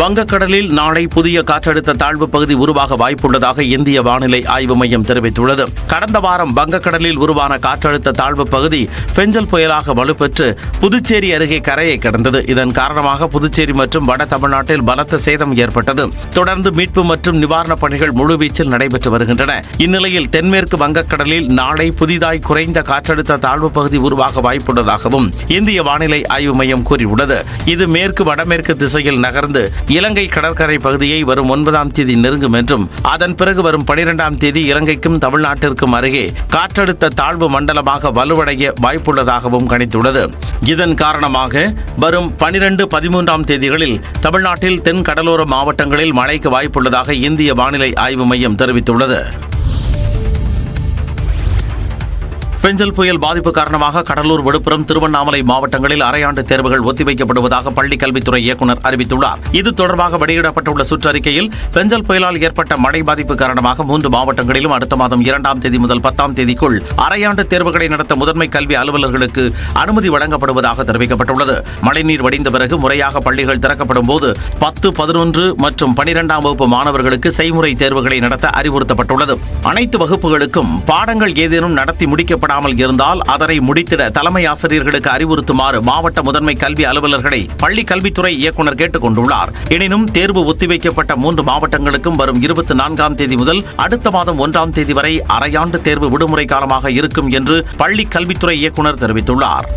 வங்கக்கடலில் நாளை புதிய காற்றழுத்த தாழ்வு பகுதி உருவாக வாய்ப்புள்ளதாக இந்திய வானிலை ஆய்வு மையம் தெரிவித்துள்ளது. கடந்த வாரம் வங்கக்கடலில் உருவான காற்றழுத்த தாழ்வு பகுதி பெஞ்சல் புயலாக வலுப்பெற்று புதுச்சேரி அருகே கரையை கடந்தது. இதன் காரணமாக புதுச்சேரி மற்றும் வட தமிழ்நாட்டில் பலத்த சேதம் ஏற்பட்டது. தொடர்ந்து மீட்பு மற்றும் நிவாரணப் பணிகள் முழுவீச்சில் நடைபெற்று வருகின்றன. இந்நிலையில் தென்மேற்கு வங்கக்கடலில் நாளை புதிதாய் குறைந்த காற்றழுத்த தாழ்வு பகுதி உருவாக வாய்ப்புள்ளதாகவும் இந்திய வானிலை ஆய்வு மையம் கூறியுள்ளது. இது மேற்கு வடமேற்கு திசையில் நகர்ந்து இலங்கை கடற்கரை பகுதியை வரும் 9ஆம் தேதி நெருங்கும் என்றும் அதன் பிறகு வரும் 12ஆம் தேதி இலங்கைக்கும் தமிழ்நாட்டிற்கும் அருகே காற்றழுத்த தாழ்வு மண்டலமாக வலுவடைய வாய்ப்புள்ளதாகவும் கணித்துள்ளது. இதன் காரணமாக வரும் 12, 13ஆம் தேதிகளில் தமிழ்நாட்டில் தென் கடலோர மாவட்டங்களில் மழைக்கு வாய்ப்புள்ளதாக இந்திய வானிலை ஆய்வு மையம் தெரிவித்துள்ளது. பெஞ்சல் புயல் பாதிப்பு காரணமாக கடலூர், விழுப்புரம், திருவண்ணாமலை மாவட்டங்களில் அரையாண்டு தேர்வுகள் ஒத்திவைக்கப்படுவதாக பள்ளிக் கல்வித்துறை இயக்குநர் அறிவித்துள்ளார். இது தொடர்பாக வெளியிடப்பட்டுள்ள சுற்றறிக்கையில் பெஞ்சல் புயலால் ஏற்பட்ட மழை பாதிப்பு காரணமாக 3 மாவட்டங்களிலும் அடுத்த மாதம் 2ஆம் தேதி முதல் 10ஆம் தேதிக்குள் அரையாண்டு தேர்வுகளை நடத்த முதன்மை கல்வி அலுவலர்களுக்கு அனுமதி வழங்கப்படுவதாக தெரிவிக்கப்பட்டுள்ளது. மழைநீர் வடிந்த பிறகு முறையாக பள்ளிகள் திறக்கப்படும் போது 10, 11 மற்றும் 12ஆம் வகுப்பு மாணவர்களுக்கு செய்முறை தேர்வுகளை நடத்த அறிவுறுத்தப்பட்டுள்ளது. அனைத்து வகுப்புகளுக்கும் பாடங்கள் ஏதேனும் நடத்தி முடிக்கப்பட இருந்தால் அதனை முடித்திட தலைமை ஆசிரியர்களுக்கு அறிவுறுத்துமாறு மாவட்ட முதன்மை கல்வி அலுவலர்களை பள்ளி கல்வித்துறை இயக்குநர் கேட்டுக் கொண்டுள்ளார். எனினும் தேர்வு ஒத்திவைக்கப்பட்ட 3 மாவட்டங்களுக்கும் வரும் 24ஆம் தேதி முதல் அடுத்த மாதம் 1ஆம் தேதி வரை அரையாண்டு தேர்வு விடுமுறை காலமாக இருக்கும் என்று பள்ளி கல்வித்துறை இயக்குநர் தெரிவித்துள்ளார்.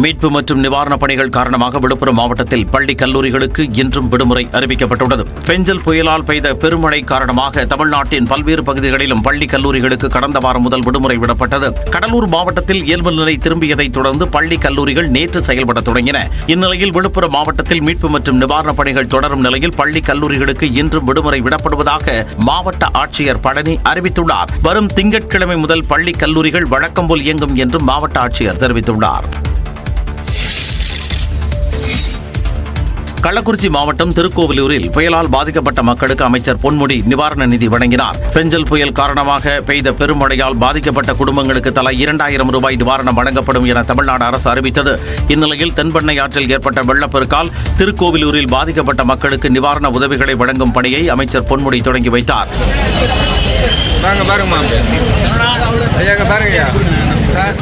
மீட்பு மற்றும் நிவாரணப் பணிகள் காரணமாக விழுப்புரம் மாவட்டத்தில் பள்ளி கல்லூரிகளுக்கு இன்றும் விடுமுறை அறிவிக்கப்பட்டுள்ளது. பெஞ்சல் புயலால் பெய்த பெருமழை காரணமாக தமிழ்நாட்டின் பல்வேறு பகுதிகளிலும் பள்ளி கல்லூரிகளுக்கு கடந்த வாரம் முதல் விடுமுறை விடப்பட்டது. கடலூர் மாவட்டத்தில் இயல்பு நிலை திரும்பியதைத் தொடர்ந்து பள்ளி கல்லூரிகள் நேற்று செயல்பட தொடங்கின. இந்நிலையில் விழுப்புரம் மாவட்டத்தில் மீட்பு மற்றும் நிவாரணப் பணிகள் தொடரும் நிலையில் பள்ளி கல்லூரிகளுக்கு இன்றும் விடுமுறை விடப்படுவதாக மாவட்ட ஆட்சியர் பழனி அறிவித்துள்ளார். வரும் திங்கட்கிழமை முதல் பள்ளி கல்லூரிகள் வழக்கம் போல் இயங்கும் என்றும் மாவட்ட ஆட்சியர் தெரிவித்துள்ளார். கள்ளக்குறிச்சி மாவட்டம் திருக்கோவிலூரில் புயலால் பாதிக்கப்பட்ட மக்களுக்கு அமைச்சர் பொன்முடி நிவாரண நிதி வழங்கினார். பெஞ்சல் புயல் காரணமாக பெய்த பெருமழையால் பாதிக்கப்பட்ட குடும்பங்களுக்கு தலா 2000 ரூபாய் நிவாரணம் வழங்கப்படும் என தமிழ்நாடு அரசு அறிவித்தது. இந்நிலையில் தென்பெண்ணை ஆற்றில் ஏற்பட்ட வெள்ளப்பெருக்கால் திருக்கோவிலூரில் பாதிக்கப்பட்ட மக்களுக்கு நிவாரண உதவிகளை வழங்கும் பணியை அமைச்சர் பொன்முடி தொடங்கி வைத்தார்.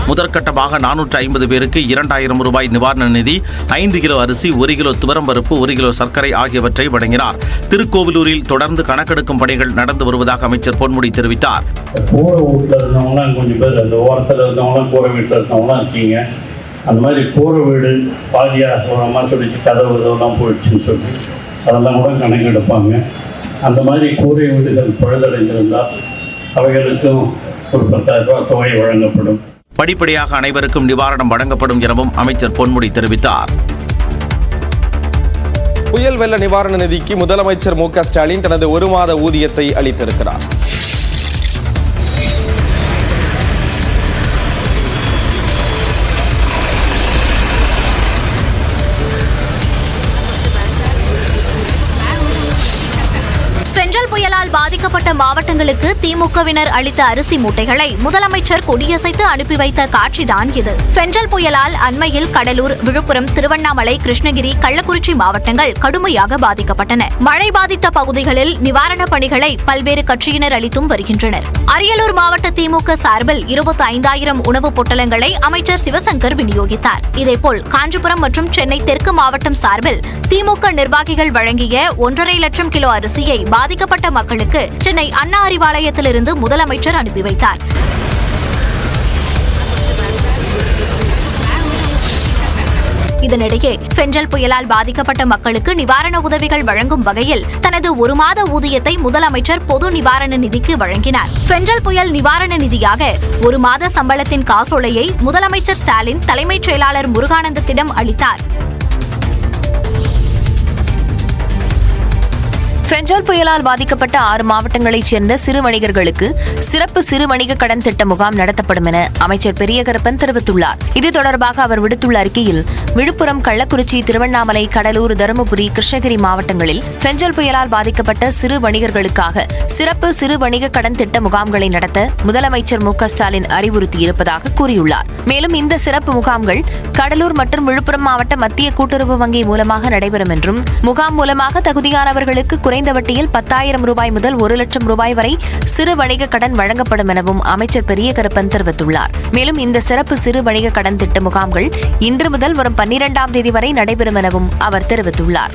முதற்கட்டமாக 450 பேருக்கு 2000 ரூபாய் நிவாரண நிதி, 5 கிலோ அரிசி, 1 கிலோ துவரம்பருப்பு, 1 கிலோ சர்க்கரை ஆகியவற்றை வழங்கினார். திருக்கோவிலூரில் தொடர்ந்து கணக்கெடுக்கும் பணிகள் நடந்து வருவதாக அமைச்சர் பொன்முடி தெரிவித்தார். கூரை வீட்டில் இருந்தவங்களாம் கொஞ்சம் பேர், அந்த ஓரத்தில் இருந்தவங்களாம் கூரை வீட்டில் இருந்தவங்களாம் இருக்கீங்க. அந்த மாதிரி கூரை வீடு பாதியாக சொல்லமாக சொல்லிச்சு, கதவு இதெல்லாம் போயிடுச்சுன்னு சொல்லி அதெல்லாம் கூட கணக்கெடுப்பாங்க. அந்த மாதிரி கூரை வீடுகள் பழுதடைந்திருந்தால் அவைகளுக்கும் ஒரு 10,000 ரூபாய் தொகை வழங்கப்படும். படிப்படியாக அனைவருக்கும் நிவாரணம் வழங்கப்படும் எனவும் அமைச்சர் பொன்முடி தெரிவித்தார். புயல் வெள்ள நிவாரண நிதிக்கு முதலமைச்சர் மு.க. ஸ்டாலின் தனது 1 மாத ஊதியத்தை அளித்திருக்கிறார். புயலால் பாதிக்கப்பட்ட மாவட்டங்களுக்கு திமுகவினர் அளித்த அரிசி மூட்டைகளை முதலமைச்சர் கொடியசைத்து அனுப்பி வைத்த காட்சிதான் இது. பெஞ்சல் புயலால் அண்மையில் கடலூர், விழுப்புரம், திருவண்ணாமலை, கிருஷ்ணகிரி, கள்ளக்குறிச்சி மாவட்டங்கள் கடுமையாக பாதிக்கப்பட்டன. மழை பாதித்த பகுதிகளில் நிவாரணப் பணிகளை பல்வேறு கட்சியினர் அளித்தும் வருகின்றனர். அரியலூர் மாவட்ட திமுக சார்பில் 25,000 உணவுப் பொட்டலங்களை அமைச்சர் சிவசங்கர் விநியோகித்தார். இதேபோல் காஞ்சிபுரம் மற்றும் சென்னை தெற்கு மாவட்டம் சார்பில் திமுக நிர்வாகிகள் வழங்கிய 1.5 லட்சம் கிலோ அரிசியை பாதிக்கப்பட்ட மக்களுக்கு சென்னை அண்ணா அறிவாலயத்திலிருந்து முதலமைச்சர் அனுப்பி வைத்தார். இதனிடையே பெஞ்சல் புயலால் பாதிக்கப்பட்ட மக்களுக்கு நிவாரண உதவிகள் வழங்கும் வகையில் தனது 1 மாத ஊதியத்தை முதலமைச்சர் பொது நிவாரண நிதிக்கு வழங்கினார். பெஞ்சல் புயல் நிவாரண நிதியாக 1 மாத சம்பளத்தின் காசோலையை முதலமைச்சர் ஸ்டாலின் தலைமைச் செயலாளர் முருகானந்தத்திடம் அளித்தார். ஃபெஞ்சால் புயலால் பாதிக்கப்பட்ட 6 மாவட்டங்களைச் சேர்ந்த சிறு வணிகர்களுக்கு சிறப்பு சிறு வணிக கடன் திட்ட முகாம் நடத்தப்படும் என அமைச்சர் பெரியகருப்பன் தெரிவித்துள்ளார். இது தொடர்பாக அவர் விடுத்துள்ள அறிக்கையில், விழுப்புரம், கள்ளக்குறிச்சி, திருவண்ணாமலை, கடலூர், தருமபுரி, கிருஷ்ணகிரி மாவட்டங்களில் ஃபெஞ்சால் புயலால் பாதிக்கப்பட்ட சிறு வணிகர்களுக்காக சிறப்பு சிறு வணிக கடன் திட்ட முகாம்களை நடத்த முதலமைச்சர் மு.க.ஸ்டாலின் அறிவுறுத்தியிருப்பதாக கூறியுள்ளார். மேலும் இந்த சிறப்பு முகாம்கள் கடலூர் மற்றும் விழுப்புரம் மாவட்ட மத்திய கூட்டுறவு வங்கி மூலமாக நடைபெறும் என்றும், முகாம் மூலமாக தகுதியானவர்களுக்கு குறைந்த வட்டியில் 10,000 ரூபாய் முதல் 1 லட்சம் ரூபாய் வரை சிறு வணிக கடன் வழங்கப்படும் எனவும் அமைச்சர் பெரியகருப்பன் தெரிவித்துள்ளார். மேலும் இந்த சிறப்பு சிறு வணிக கடன் திட்ட முகாம்கள் இன்று முதல் வரும் 12ஆம் தேதி வரை நடைபெறும் எனவும் அவர் தெரிவித்துள்ளார்.